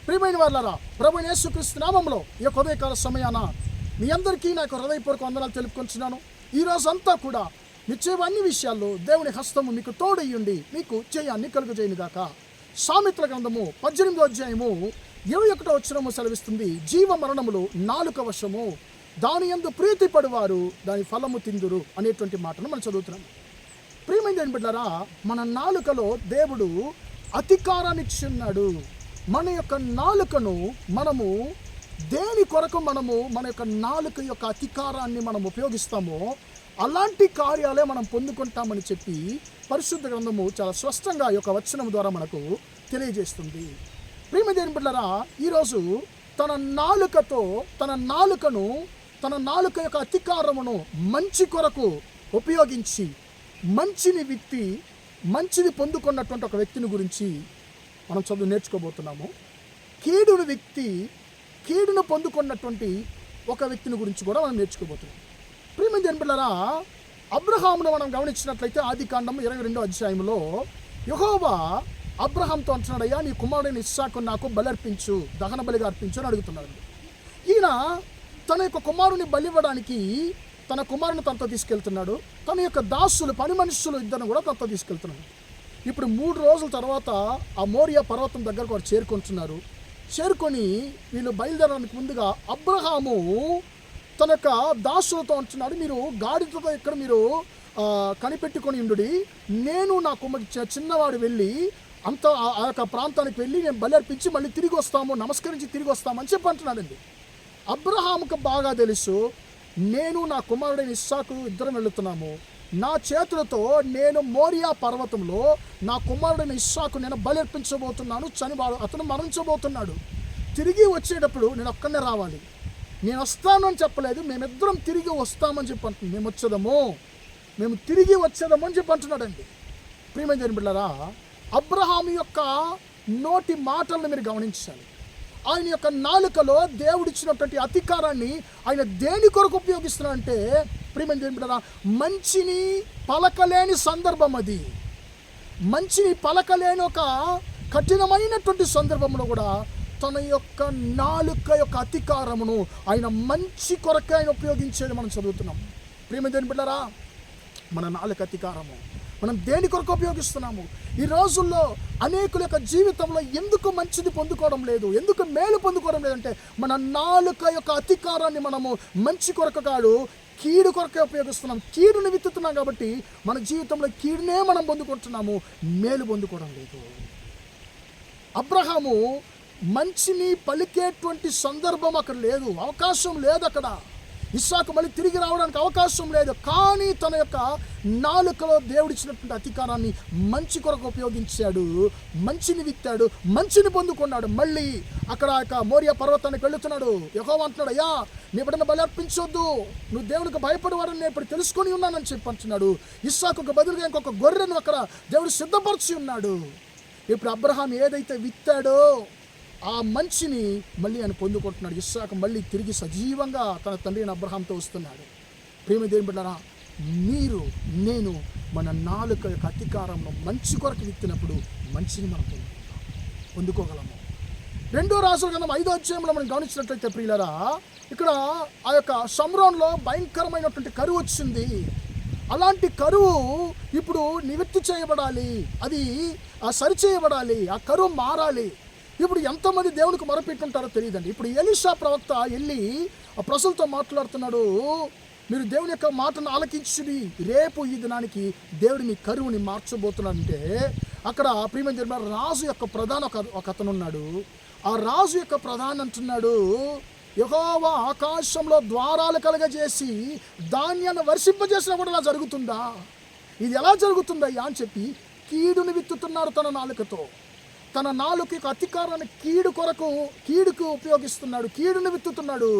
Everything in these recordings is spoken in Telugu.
ప్రియమైన వారలారా, ప్రభువైన యేసుక్రీస్తు నామములో ఈ ఉదయకాల సమయాన మీ అందరికీ నాకు హృదయపూర్వక వందనాలు తెలుపుకొంటున్నాను. ఈ రోజంతా కూడా నిశ్చయ అన్ని విషయాల్లో దేవుని హస్తము మీకు తోడయ్యుండి మీకు జయాన్ని కలుగజేయునుగాక. సామెతల గ్రంథము 18వ అధ్యాయము 21వ వచనము సెలవిస్తుంది, జీవ మరణములు నాలుక వశము, దాని యందు ప్రీతి పడువారు దాని ఫలము తిందురు అనేటువంటి మాటను మనం చదువుతున్నాం. ప్రియమైన దేవుని బిడ్డలారా, మన నాలుకలో దేవుడు అధికారాన్ని ఇచ్చున్నాడు. మన యొక్క నాలుకను మనము దేని కొరకు మన యొక్క నాలుక యొక్క అధికారాన్ని మనం ఉపయోగిస్తామో అలాంటి కార్యాలే మనం పొందుకుంటామని చెప్పి పరిశుద్ధ గ్రంథము చాలా స్పష్టంగా ఈ యొక్క వచనం ద్వారా మనకు తెలియజేస్తుంది. ప్రియమైన దేవుని బిడ్డలారా, ఈరోజు తన నాలుక యొక్క అధికారమును మంచి కొరకు ఉపయోగించి మంచిని పొందుకున్నటువంటి ఒక వ్యక్తిని గురించి మనం నేర్చుకోబోతున్నాము. కీడును పొందుకున్నటువంటి ఒక వ్యక్తిని గురించి కూడా మనం నేర్చుకోబోతున్నాం. ప్రియమైన దేవుని బిడ్డలారా, అబ్రహామును మనం గమనించినట్లయితే ఆదికాండం 22వ అధ్యాయంలో యెహోవా అబ్రహాంతో అంటున్నాడయ్యా, నీ కుమారుడైన ఇస్సాకు నాకు బలర్పించు, దహన బలిగా అర్పించు అని అడుగుతున్నాడు. ఈయన తన యొక్క కుమారుని బలివ్వడానికి తన కుమారుని తనతో తీసుకెళ్తున్నాడు. తన యొక్క దాసులు, పని మనుషులు ఇద్దరు కూడా తనతో తీసుకెళ్తున్నాడు. ఇప్పుడు 3 రోజుల తర్వాత ఆ మోరియా పర్వతం దగ్గరకు వారు చేరుకొని వీళ్ళు బయలుదేరడానికి ముందుగా అబ్రహాము తన యొక్క దాసులతో అంటున్నాడు, మీరు గాడిదతో ఇక్కడ మీరు కనిపెట్టుకొని ఉండుడి, నేను నా కుమారుడు చిన్నవాడు వెళ్ళి ఆ యొక్క ప్రాంతానికి వెళ్ళి నేను బలి అర్పించి మళ్ళీ తిరిగి వస్తాము, నమస్కరించి తిరిగి వస్తామని చెప్పి అంటున్నాడండి. అబ్రహాముకు బాగా తెలుసు, నేను నా కుమారుడైన ఇస్సాకు ఇద్దరం వెళుతున్నాము, నా చేతులతో నేను మోరియా పర్వతంలో నా కుమారుడైన ఇస్సాకు నేను బలి అర్పించబోతున్నాను, అతను మరణించబోతున్నాడు, తిరిగి వచ్చేటప్పుడు నేను ఒక్కనే రావాలి, నేను వస్తాను అని చెప్పలేదు, మేమిద్దరం తిరిగి వస్తామని చెప్పి అంటున్నాం, మేము తిరిగి వచ్చేదాము అని చెప్పి అంటున్నాడండి. ప్రియమైన దేవుని బిడ్డలారా, అబ్రహాము యొక్క నోటి మాటలను మీరు గమనించాలి. ఆయన యొక్క నాలుకలో దేవుడిచ్చినటువంటి అధికారాన్ని ఆయన దేని కొరకు ఉపయోగిస్తున్నాడంటే, ప్రియమైన దేవుని బిడ్డలారా, మంచిని పలకలేని సందర్భం, అది మంచిని పలకలేని ఒక కఠినమైనటువంటి సందర్భంలో కూడా తన యొక్క నాలుక యొక్క అధికారమును ఆయన మంచి కొరకు ఆయన ఉపయోగించేది మనం చదువుతున్నాం. ప్రియమైన దేవుని బిడ్డలారా, మన నాలుక అధికారము మనం దేని కొరకు ఉపయోగిస్తున్నాము? ఈ రోజుల్లో అనేకుల యొక్క జీవితంలో ఎందుకు మంచిది పొందుకోవడం లేదు, ఎందుకు మేలు పొందుకోవడం లేదంటే మన నాలుక యొక్క అధికారాన్ని మనము మంచి కొరకు కాదు కీడు కొరకే ఉపయోగిస్తున్నాం. కీడుని విత్తుతున్నాం కాబట్టి మన జీవితంలో కీడునే మనం పొందుకుంటున్నాము, మేలు పొందుకోవడం లేదు. అబ్రహాము మంచిని పలికేటువంటి సందర్భం అక్కడ లేదు, అవకాశం లేదు. అక్కడ ఇస్సాకు మళ్ళీ తిరిగి రావడానికి అవకాశం లేదు. కానీ తన యొక్క నాలుకలో దేవుడిచ్చినటువంటి అధికారాన్ని మంచి కొరకు ఉపయోగించాడు, మంచిని విత్తాడు, మంచిని పొందుకున్నాడు. మళ్ళీ అక్కడ మోరియా పర్వతానికి వెళుతున్నాడు. యెహోవా అంటున్నాడు, అయ్యా నీ బిడ్డను బలి అర్పించొద్దు, నువ్వు దేవునికి భయపడేవాడని నేను ఇప్పుడు తెలుసుకొని ఉన్నానని చెప్పి అంటున్నాడు. ఇస్సాకుకు బదులుగా ఇంకొక గొర్రెను అక్కడ దేవుడు సిద్ధపరిచి ఉన్నాడు. ఇప్పుడు అబ్రహాం ఏదైతే విత్తాడో ఆ మంచిని మళ్ళీ ఆయన పొందుకుంటున్నాడు. ఇస్సాకు మళ్ళీ తిరిగి సజీవంగా తన తండ్రి అయిన అబ్రహాంతో వస్తున్నాడు. ప్రియమైన దేవుని బిడ్డలారా, నేను మన నాలుక యొక్క అధికారంలో మంచి కొరకు విత్తినప్పుడు మంచిని మనం పొందుకోగలము. 2వ రాజుల గ్రంథం 5వ అధ్యాయంలో మనం గమనించినట్లయితే ప్రియులారా, ఇక్కడ ఆ యొక్క షమ్రోన్లో భయంకరమైనటువంటి కరువు వచ్చింది. అలాంటి కరువు ఇప్పుడు నివృత్తి చేయబడాలి, అది సరిచేయబడాలి, ఆ కరువు మారాలి. ఇప్పుడు ఎంతోమంది దేవునికి మొరపెట్టుంటారో తెలియదండి. ఇప్పుడు ఎలీషా ప్రవక్త వెళ్ళి ఆ ప్రజలతో మాట్లాడుతున్నాడు, మీరు దేవుని యొక్క మాటను ఆలకించుడి, రేపు ఈ దినానికి దేవుడిని కరువుని మార్చబోతున్నాడంటే అక్కడ ప్రియమైన రాజు యొక్క ప్రధాన ఒక అతను ఉన్నాడు. ఆ రాజు యొక్క ప్రధాని అంటున్నాడు, యెహోవా ఆకాశంలో ద్వారాలు కలగజేసి ధాన్యాన్ని వర్షింపజేసినా కూడా ఇలా జరుగుతుందా? ఇది ఎలా జరుగుతుందయ్యా అని చెప్పి కీడుని విత్తుతున్నాడు తన నాలుకతో. తన నాలుక యొక్క అధికారాన్ని కీడుకు ఉపయోగిస్తున్నాడు, కీడుని విత్తుతున్నాడు.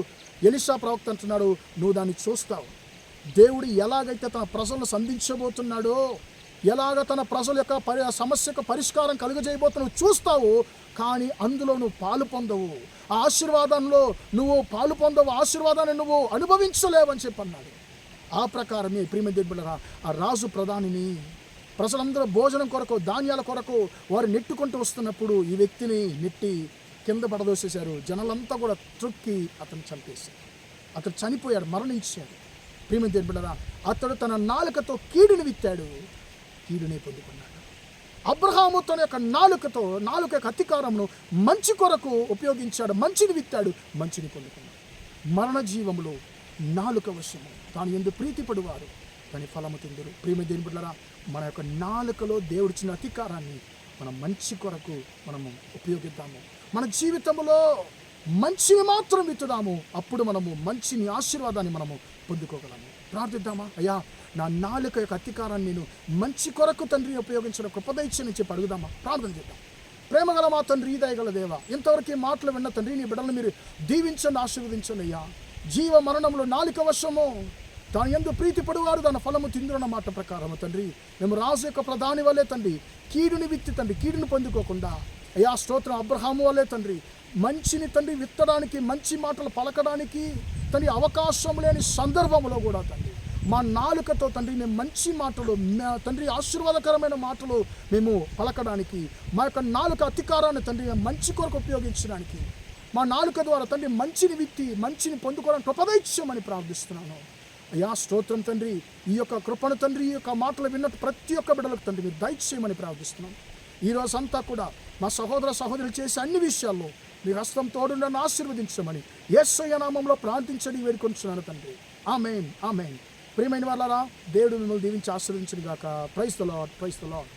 ఎలీషా ప్రవక్త అంటున్నాడు, నువ్వు దాన్ని చూస్తావు. దేవుడు ఎలాగైతే తన ప్రజలను సంధించబోతున్నాడో, ఎలాగ తన ప్రజల యొక్క సమస్యకు పరిష్కారం కలుగజేయబోతున్నావు చూస్తావు, కానీ అందులో నువ్వు పాలు పొందవు, ఆ ఆశీర్వాదంలో నువ్వు పాలు పొందవు, ఆశీర్వాదాన్ని నువ్వు అనుభవించలేవని చెప్పి అన్నాడు. ఆ ప్రకారమే ప్రియమైన దేవుని బిడ్డలారా, ఆ రాజు ప్రధానిని ప్రజలందరూ భోజనం కొరకు, ధాన్యాల కొరకు వారు నెట్టుకుంటూ వస్తున్నప్పుడు ఈ వ్యక్తిని నెట్టి కింద పడదోసేశారు. జనాలంతా కూడా త్రొక్కి అతను చంపేశారు. అతడు చనిపోయాడు, మరణించాడు. ప్రియమైన దేవుని బిడ్డలారా, అతడు తన నాలుకతో కీడుని విత్తాడు, కీడునే పొందుకున్నాడు. అబ్రహాము తన యొక్క నాలుక యొక్క అధికారమును మంచి కొరకు ఉపయోగించాడు, మంచిని విత్తాడు, మంచిని పొందుకున్నాడు. మరణ జీవములో నాలుక వశము, తాను ఎందు ప్రీతిపడువారు దాని ఫలము తిందురు. ప్రియమైన దేవుని బిడ్డలారా, మన యొక్క నాలుకలో దేవుడిచ్చిన అధికారాన్ని మనం మంచి కొరకు మనము ఉపయోగిద్దాము. మన జీవితంలో మంచిని మాత్రం విత్తుదాము. అప్పుడు మనము మంచిని, ఆశీర్వాదాన్ని మనము పొందుకోగలము. ప్రార్థిద్దామా? అయ్యా, నా నాలుక యొక్క అధికారాన్ని నేను మంచి కొరకు తండ్రిని ఉపయోగించిన కృపదైత్యం నుంచి అడుగుదామా? ప్రార్థన చేద్దాం. ప్రేమగల మా తండ్రి, దయగల దేవ, ఇంతవరకు ఈ మాటలు విన్న తండ్రి, నీ బిడ్డలను మీరు దీవించండి, ఆశీర్వదించండి అయ్యా. జీవ మరణంలో నాలుక వశము, తాను ఎందు ప్రీతిపడువారు దాని ఫలము తిందురన్న మాట ప్రకారము తండ్రి, మేము రాజు యొక్క ప్రధాని వల్లే తండ్రి కీడుని విత్తి తండ్రి కీడుని పొందుకోకుండా, అయ్యా స్తోత్రం, అబ్రహాము వల్లే తండ్రి మంచిని తండ్రి విత్తడానికి, మంచి మాటలు పలకడానికి తండ్రి అవకాశం లేని సందర్భంలో కూడా తండ్రి మా నాలుకతో తండ్రి మేము మంచి మాటలు తండ్రి ఆశీర్వాదకరమైన మాటలు మేము పలకడానికి, మా యొక్క నాలుక అధికారాన్ని తండ్రి మంచి కొరకు ఉపయోగించడానికి, మా నాలుక ద్వారా తండ్రి మంచిని విత్తి మంచిని పొందుకోవడానికి కృపదైత్యమని ప్రార్థిస్తున్నాను. అయ్యా స్తోత్రం తండ్రి, ఈ యొక్క కృపను తండ్రి, ఈ యొక్క మాటలు విన్నట్టు ప్రతి ఒక్క బిడ్డలకు తండ్రి మీరు దయచేయమని ప్రార్థిస్తున్నాను. ఈరోజంతా కూడా మా సహోదర సహోదరులు చేసే అన్ని విషయాల్లో మీ హస్తం తోడు నన్ను ఆశీర్వదించమని యేసయ్య నామంలో ప్రార్థించని వేడుకొంటున్నాను తండ్రి. ఆమేన్, ఆమేన్. ప్రియమైన వాళ్ళారా, దేవుడు మిమ్మల్ని దీవించి ఆశీర్వదించును గాక. Praise the Lord, praise the lord.